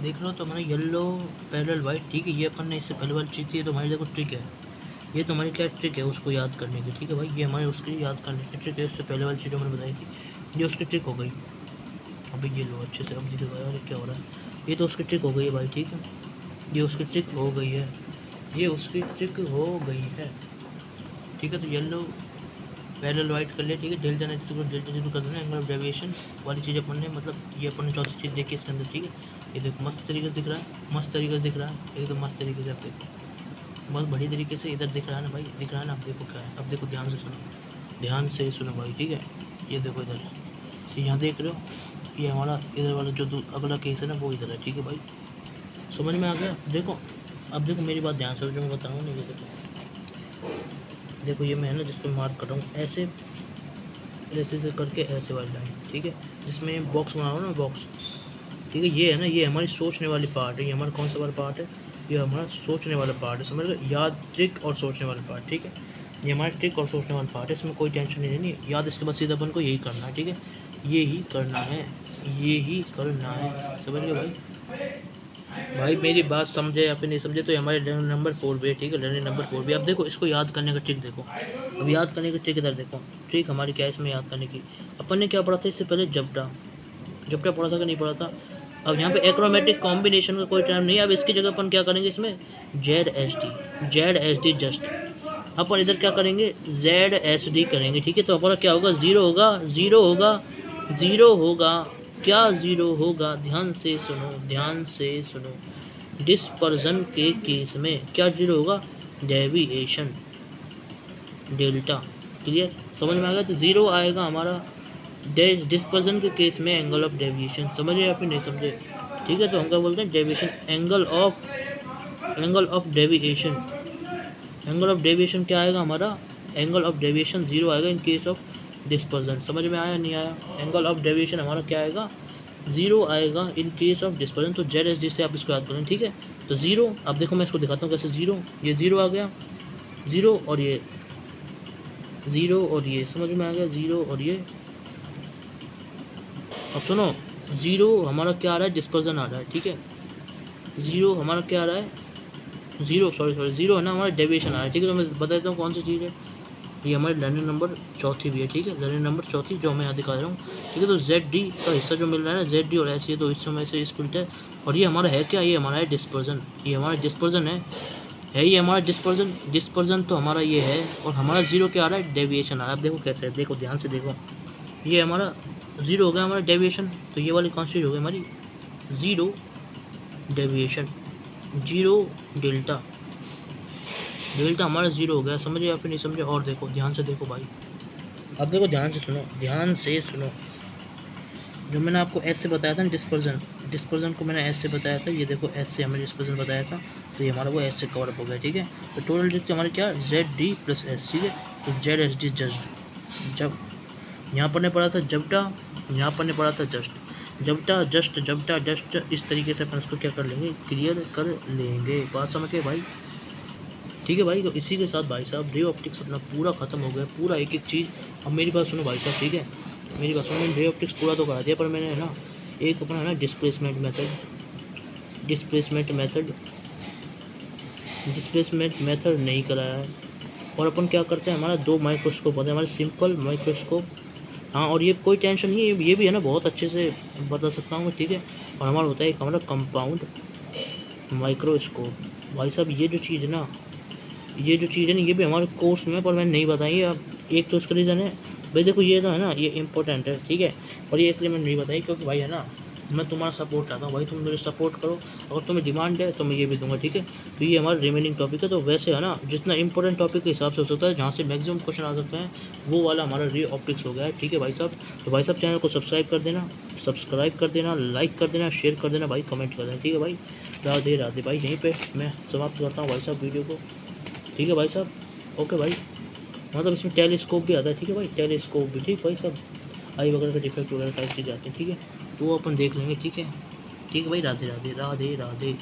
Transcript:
देख रहे हो तो हमारा येलो पैरेलल वाइट, ठीक है। ये अपन ने इससे पहले वाली चीज़ थी, तो हमारी देखो ट्रिक है। ये तो हमारी क्या ट्रिक है उसको याद करने की, ठीक है भाई। ये हमारे उसकी याद करने की ट्रिक है। इससे पहले वाली चीज़ मैंने बताई थी, ये उसकी ट्रिक हो गई। अभी ये लो अच्छे से, अब दिखेगा यार क्या हो रहा है। ये तो उसकी ट्रिक हो गई है भाई, ठीक है। ये उसकी ट्रिक हो गई है, ये उसकी ट्रिक हो गई है, ठीक है। तो येलो पैरेलल वाइट कर लिया, ठीक है। डेल्टा नेक्स्ट को डेल्टा जीरो कर देना। एंगल ऑफ डेविएशन वाली चीज़ अपन ने, मतलब ये अपन ने चौथी चीज़ देखी इसके अंदर, ठीक है। ये देखो मस्त तरीके से दिख रहा है, मस्त तरीके से दिख रहा है, एकदम मस्त तरीके से। आप देखो बहुत बढ़िया तरीके से इधर दिख रहा है ना भाई, दिख रहा है ना। अब देखो क्या है, अब देखो ध्यान से सुनो, ध्यान से सुनो भाई, ठीक है। ये देखो इधर, ये यहाँ देख रहे हो, ये हमारा इधर वाला जो अगला केस है ना, वो इधर है, ठीक है भाई। समझ में आ गया। देखो अब देखो मेरी बात ध्यान से, जो मैं बताऊँ ना, ये देखो ये मैं है ना जिस पर मार्क कर रहा हूँ, ऐसे ऐसे से करके ऐसे वाली लाइन, ठीक है। जिसमें बॉक्स बना रहा हूँ ना, बॉक्स, ठीक है। ये है ना, ये हमारी सोचने वाली पार्ट है। ये हमारा कौन सा वाला पार्ट है, ये हमारा सोचने वाला पार्ट है, समझ लो। याद, ट्रिक और सोचने वाला पार्ट, ठीक है। ये हमारा ट्रिक और सोचने वाला पार्ट है, इसमें कोई टेंशन नहीं लेनी। याद इसके बाद सीधा अपन को यही करना है, ठीक है। ये ही करना है, ये ही करना है, समझ गए भाई। भाई मेरी बात समझे या फिर नहीं समझे, तो ये हमारे लर्निंग नंबर 4 भी है, ठीक है। लर्निंग नंबर 4 भी। अब देखो इसको याद करने का ट्रिक देखो। अब याद करने की ट्रिक इधर देखो। ट्रिक हमारी क्या है इसमें याद करने की। अपन ने क्या पढ़ा था इससे पहले, जबड़ा, जबड़ा पढ़ा था कि नहीं पढ़ा था। अब यहाँ पे एक्रोमेटिक कॉम्बिनेशन का कोई टर्म नहीं है। अब इसकी जगह अपन क्या करेंगे इसमें, Z H D, Z H D just. अपन इधर क्या करेंगे, जेड एच डी करेंगे, ठीक है। तो हमारा क्या होगा, जीरो होगा, जीरो होगा, जीरो होगा। क्या जीरो होगा, ध्यान से सुनो, ध्यान से सुनो। डिस्पर्जन के केस में क्या जीरो होगा, डेविएशन, डेल्टा। क्लियर, समझ में आ गया। तो जीरो आएगा हमारा डिस्पर्जन के केस में एंगल ऑफ डेविएशन। समझे या फिर नहीं समझे, ठीक है। तो हम क्या बोलते हैं, deviation, angle of deviation. Angle of deviation क्या आएगा हमारा, एंगल ऑफ डेविएशन जीरो आएगा इन केस ऑफ डिस्पर्जन। समझ में आया नहीं आया। एंगल ऑफ डेविएशन हमारा क्या आएगा, जीरो आएगा इन केस ऑफ डिस्पर्जन। तो जेड एस डी से आप इसको याद करें, ठीक है। तो जीरो, अब देखो मैं इसको दिखाता हूँ कैसे। जीरो, ये जीरो आ गया, जीरो और ये जीरो और ये, समझ में आ गया, जीरो और ये। अब सुनो, जीरो हमारा क्या आ रहा है, डिस्पर्जन आ रहा है, ठीक है। जीरो हमारा क्या आ रहा है, जीरो जीरो है ना हमारा, डेविएशन आ रहा है, ठीक है। तो मैं बता देता हूँ कौन सी चीज़ है। ये हमारी लर्निंग नंबर चौथी भी है, ठीक है। लर्निंग नंबर चौथी जो मैं यहाँ दिखा रहा हूँ, ठीक है। तो जेड डी का हिस्सा जो मिल रहा है ना, जेड डी और एस, ये दो हिस्सों में से स्प्लिट है। और ये हमारा है क्या, ये हमारा है डिस्पर्जन, ये हमारा डिस्पर्जन है ये हमारा डिस्पर्जन। डिस्पर्जन तो हमारा ये है, और हमारा जीरो क्या आ रहा है, डेविएशन आ रहा है। अब देखो कैसे है, देखो ध्यान से देखो। ये हमारा जीरो हो गया हमारा डेविएशन, तो ये वाली कॉन्स्टेंट हो गई हमारी zero deviation, zero delta, delta हमारा जीरो हो गया। समझे या फिर नहीं समझे, और देखो ध्यान से देखो भाई। अब देखो ध्यान से सुनो, ध्यान से सुनो। जो मैंने आपको एस से बताया था ना, डिस्पर्जन, डिस्पर्जन को मैंने एस से बताया था। ये देखो एस से हमें डिस्पर्जन बताया था, तो ये हमारा वो एस से कवर अप हो गया, ठीक है। तो टोटल डिस्क हमारी क्या, जेड डी प्लस एस, ठीक है। तो जेड एस डी जस्ट, जब यहाँ पर ने पढ़ा था जबटा, यहाँ पर ने पढ़ा था जस्ट, जबटा जस्ट, जबटा जस्ट, इस तरीके से अपन इसको क्या कर लेंगे, क्लियर कर लेंगे। बात समझ के भाई, ठीक है भाई। तो इसी के साथ भाई साहब रे ऑप्टिक्स अपना पूरा खत्म हो गया, पूरा एक एक चीज़। अब मेरी बात सुनो भाई साहब, ठीक है। मेरी बात सुनो, मैंने रे ऑप्टिक्स पूरा तो करा दिया, पर मैंने है ना एक अपना है ना displacement method, displacement method, displacement method नहीं कराया है। और अपन क्या करते हैं, हमारा दो माइक्रोस्कोप होते हैं हमारे, सिंपल माइक्रोस्कोप। हाँ, और ये कोई टेंशन नहीं है, ये भी है ना बहुत अच्छे से बता सकता हूँ, ठीक है। और हमारा होता है एक हमारा कंपाउंड माइक्रोस्कोप। भाई साहब ये जो चीज़ है ना, ये जो चीज़ है ना, ये भी हमारे कोर्स में, पर मैंने नहीं बताई। अब एक तो उसका रीज़न है भाई, देखो ये तो है ना, ये इंपॉर्टेंट है, ठीक है। और ये इसलिए मैंने नहीं बताई क्योंकि भाई है ना, मैं तुम्हारा सपोर्ट चाहता हूँ भाई, तुम मुझे सपोर्ट करो। अगर तुम्हें डिमांड है तो मैं ये भी दूंगा, ठीक है। तो ये हमारा रिमेनिंग टॉपिक है। तो वैसे है ना, जितना इंपॉर्टेंट टॉपिक के हिसाब से हो सकता है, जहाँ से मैक्सिमम क्वेश्चन आ सकते हैं, वो वाला हमारा रे ऑप्टिक्स हो गया है, ठीक है भाई साहब। तो भाई साहब चैनल को सब्सक्राइब कर देना, सब्सक्राइब कर देना, लाइक कर देना, शेयर कर देना भाई, कमेंट कर देना, ठीक है भाई। राधे राधे भाई। यहीं पर मैं समाप्त करता हूँ भाई साहब वीडियो को, ठीक है भाई साहब। ओके भाई। मतलब इसमें टेलीस्कोप भी आता है, ठीक है भाई, टेलीस्कोप भी, ठीक भाई सब आई वगैरह का डिफेक्ट वगैरह टाइप चीज़ आती है, ठीक है। तो वो अपन देख लेंगे, ठीक है। ठीक है भाई, राधे राधे, राधे राधे।